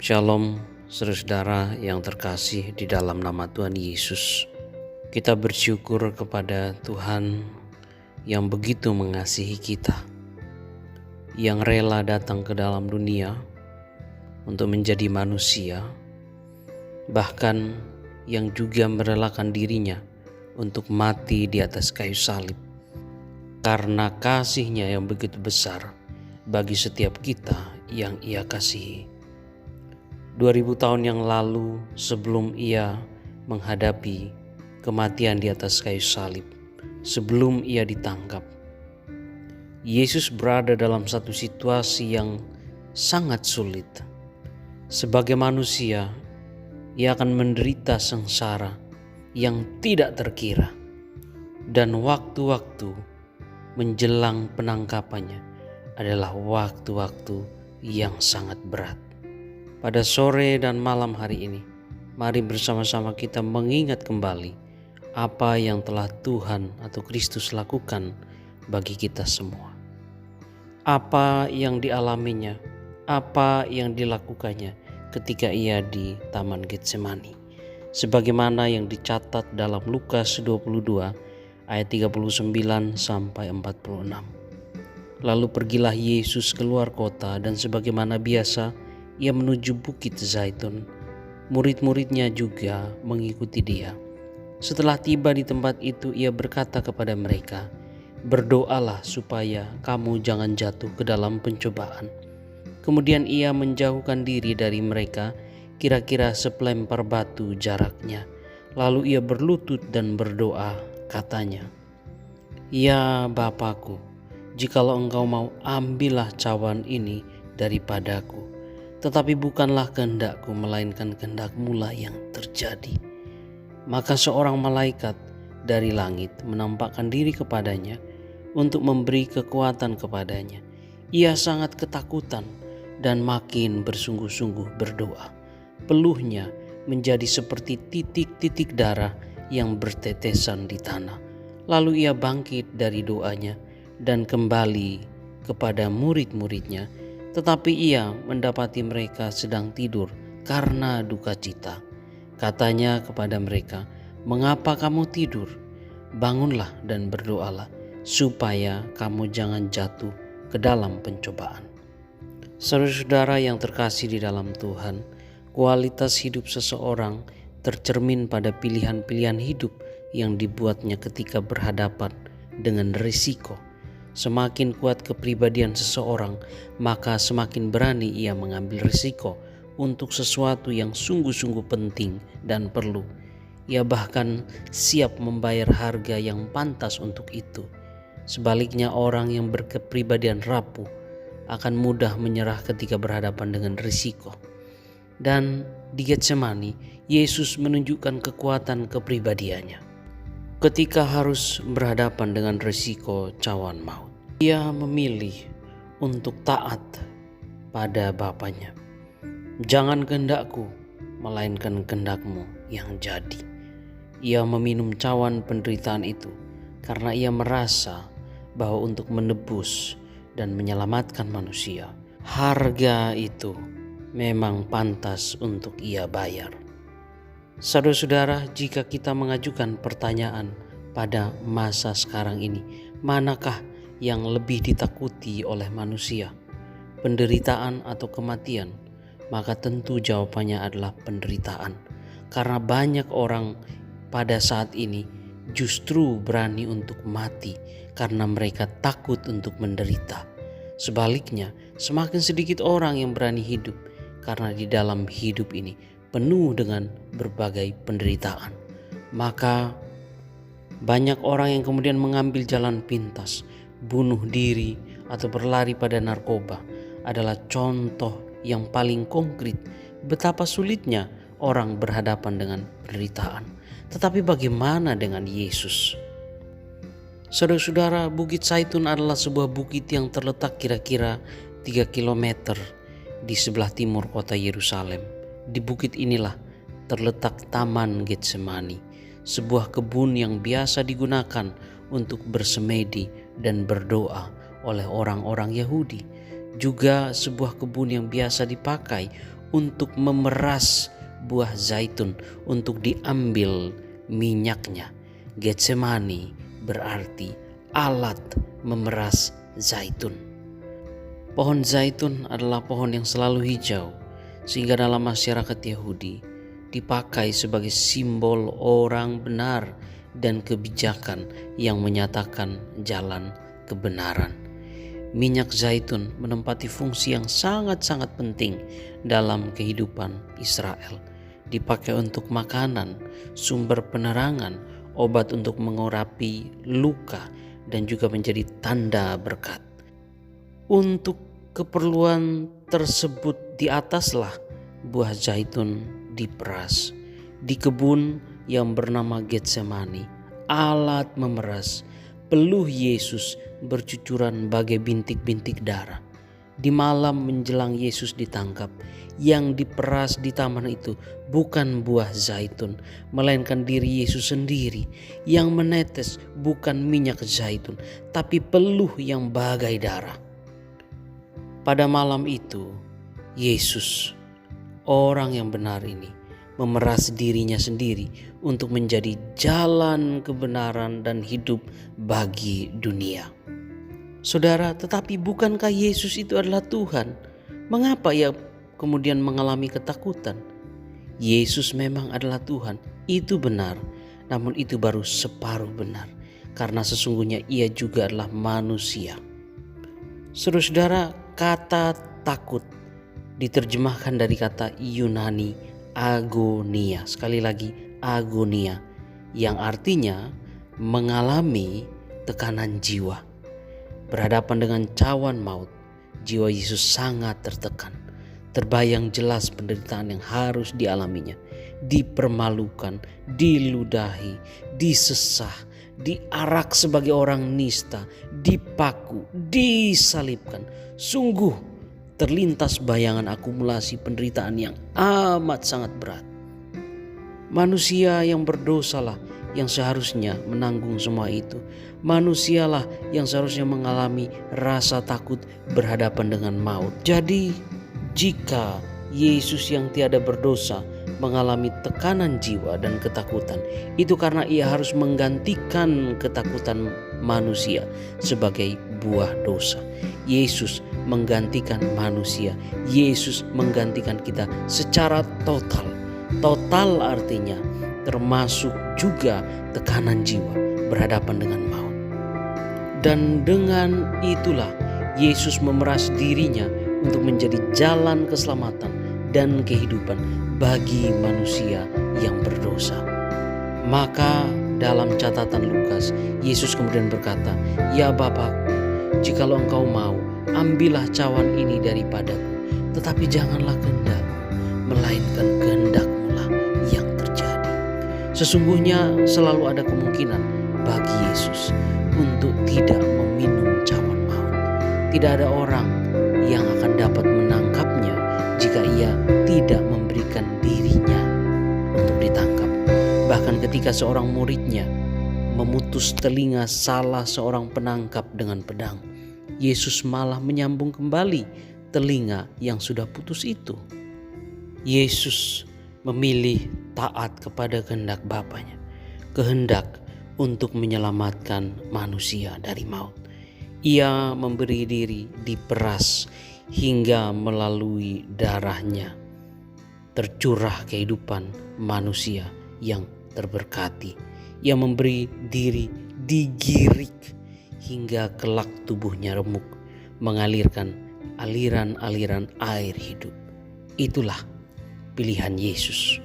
Shalom, saudara-saudara yang terkasih di dalam nama Tuhan Yesus. Kita bersyukur kepada Tuhan yang begitu mengasihi kita, yang rela datang ke dalam dunia untuk menjadi manusia, bahkan yang juga merelakan dirinya untuk mati di atas kayu salib. Karena kasih-Nya yang begitu besar bagi setiap kita yang Ia kasihi. 2000 tahun yang lalu, sebelum Ia menghadapi kematian di atas kayu salib, sebelum Ia ditangkap, Yesus berada dalam satu situasi yang sangat sulit. Sebagai manusia, Ia akan menderita sengsara yang tidak terkira, dan waktu-waktu menjelang penangkapannya adalah waktu-waktu yang sangat berat. Pada sore dan malam hari ini, mari bersama-sama kita mengingat kembali apa yang telah Tuhan atau Kristus lakukan bagi kita semua. Apa yang dialaminya, apa yang dilakukannya ketika Ia di Taman Getsemani. Sebagaimana yang dicatat dalam Lukas 22 ayat 39 sampai 46. Lalu pergilah Yesus keluar kota dan sebagaimana biasa Ia menuju Bukit Zaitun. Murid-muridnya juga mengikuti Dia. Setelah tiba di tempat itu, Ia berkata kepada mereka, "Berdoalah supaya kamu jangan jatuh ke dalam pencobaan." Kemudian Ia menjauhkan diri dari mereka, kira-kira sepelempar batu jaraknya. Lalu Ia berlutut dan berdoa, katanya, "Ya Bapakku, jikalau Engkau mau, ambillah cawan ini daripadaku. Tetapi bukanlah kehendakku, melainkan kehendak-Mu lah yang terjadi." Maka seorang malaikat dari langit menampakkan diri kepadanya untuk memberi kekuatan kepadanya. Ia sangat ketakutan dan makin bersungguh-sungguh berdoa. Peluhnya menjadi seperti titik-titik darah yang bertetesan di tanah. Lalu Ia bangkit dari doanya dan kembali kepada murid-muridnya. Tetapi Ia mendapati mereka sedang tidur karena duka cita. Katanya kepada mereka, "Mengapa kamu tidur? Bangunlah dan berdoalah, supaya kamu jangan jatuh ke dalam pencobaan." Saudara-saudara yang terkasih di dalam Tuhan, kualitas hidup seseorang tercermin pada pilihan-pilihan hidup yang dibuatnya ketika berhadapan dengan risiko. Semakin kuat kepribadian seseorang, maka semakin berani ia mengambil risiko untuk sesuatu yang sungguh-sungguh penting dan perlu. Ia bahkan siap membayar harga yang pantas untuk itu. Sebaliknya, orang yang berkepribadian rapuh akan mudah menyerah ketika berhadapan dengan risiko. Dan di Getsemani, Yesus menunjukkan kekuatan kepribadiannya. Ketika harus berhadapan dengan risiko cawan maut, Ia memilih untuk taat pada Bapanya. "Jangan kehendakku, melainkan kehendak-Mu yang jadi." Ia meminum cawan penderitaan itu karena Ia merasa bahwa untuk menebus dan menyelamatkan manusia, harga itu memang pantas untuk Ia bayar. Saudara-saudara, jika kita mengajukan pertanyaan pada masa sekarang ini, manakah yang lebih ditakuti oleh manusia, penderitaan atau kematian? Maka tentu jawabannya adalah penderitaan. Karena banyak orang pada saat ini justru berani untuk mati karena mereka takut untuk menderita. Sebaliknya, semakin sedikit orang yang berani hidup karena di dalam hidup ini penuh dengan berbagai penderitaan. Maka banyak orang yang kemudian mengambil jalan pintas, bunuh diri atau berlari pada narkoba adalah contoh yang paling konkret betapa sulitnya orang berhadapan dengan penderitaan. Tetapi bagaimana dengan Yesus? Saudara-saudara, Bukit Zaitun adalah sebuah bukit yang terletak kira-kira 3 km di sebelah timur kota Yerusalem. Di bukit inilah terletak Taman Getsemani, sebuah kebun yang biasa digunakan untuk bersemedi dan berdoa oleh orang-orang Yahudi. Juga sebuah kebun yang biasa dipakai untuk memeras buah zaitun untuk diambil minyaknya. Getsemani berarti alat memeras zaitun. Pohon zaitun adalah pohon yang selalu hijau, sehingga dalam masyarakat Yahudi dipakai sebagai simbol orang benar dan kebijakan yang menyatakan jalan kebenaran. Minyak zaitun menempati fungsi yang sangat-sangat penting dalam kehidupan Israel. Dipakai untuk makanan, sumber penerangan, obat untuk mengurapi luka, dan juga menjadi tanda berkat. Untuk keperluan tersebut di ataslah buah zaitun diperas. Di kebun yang bernama Getsemani, alat memeras, peluh Yesus bercucuran bagai bintik-bintik darah. Di malam menjelang Yesus ditangkap, yang diperas di taman itu bukan buah zaitun, melainkan diri Yesus sendiri. Yang menetes bukan minyak zaitun, tapi peluh yang bagai darah. Pada malam itu, Yesus, orang yang benar ini, memeras dirinya sendiri untuk menjadi jalan kebenaran dan hidup bagi dunia. Saudara, tetapi bukankah Yesus itu adalah Tuhan? Mengapa ia kemudian mengalami ketakutan? Yesus memang adalah Tuhan, itu benar, namun itu baru separuh benar, karena sesungguhnya ia juga adalah manusia. Saudara, kata takut diterjemahkan dari kata Yunani agonia. Sekali lagi, agonia, yang artinya mengalami tekanan jiwa. Berhadapan dengan cawan maut, jiwa Yesus sangat tertekan. Terbayang jelas penderitaan yang harus dialaminya. Dipermalukan, diludahi, disesah, diarak sebagai orang nista, dipaku, disalibkan. Sungguh terlintas bayangan akumulasi penderitaan yang amat sangat berat. Manusia yang berdosalah yang seharusnya menanggung semua itu. Manusialah yang seharusnya mengalami rasa takut berhadapan dengan maut. Jadi jika Yesus yang tiada berdosa mengalami tekanan jiwa dan ketakutan, itu karena ia harus menggantikan ketakutan manusia sebagai buah dosa. Yesus menggantikan manusia. Yesus menggantikan kita secara total. Total artinya termasuk juga tekanan jiwa berhadapan dengan maut. Dan dengan itulah Yesus memeras dirinya untuk menjadi jalan keselamatan dan kehidupan bagi manusia yang berdosa. Maka dalam catatan Lukas, Yesus kemudian berkata, "Ya Bapa, jikalau Engkau mau, ambillah cawan ini daripadaku, tetapi janganlah kehendakku, melainkan kehendak-Mu lah yang terjadi." Sesungguhnya selalu ada kemungkinan bagi Yesus untuk tidak meminum cawan maut. Tidak ada orang yang akan dapat menangkapnya jika ia tidak memberikan dirinya untuk ditangkap. Bahkan ketika seorang muridnya memutus telinga salah seorang penangkap dengan pedang, Yesus malah menyambung kembali telinga yang sudah putus itu. Yesus memilih taat kepada kehendak Bapanya, kehendak untuk menyelamatkan manusia dari maut. Ia memberi diri diperas hingga melalui darahnya tercurah kehidupan manusia yang terberkati. Ia memberi diri digirik hingga kelak tubuhnya remuk, mengalirkan aliran-aliran air hidup. Itulah pilihan Yesus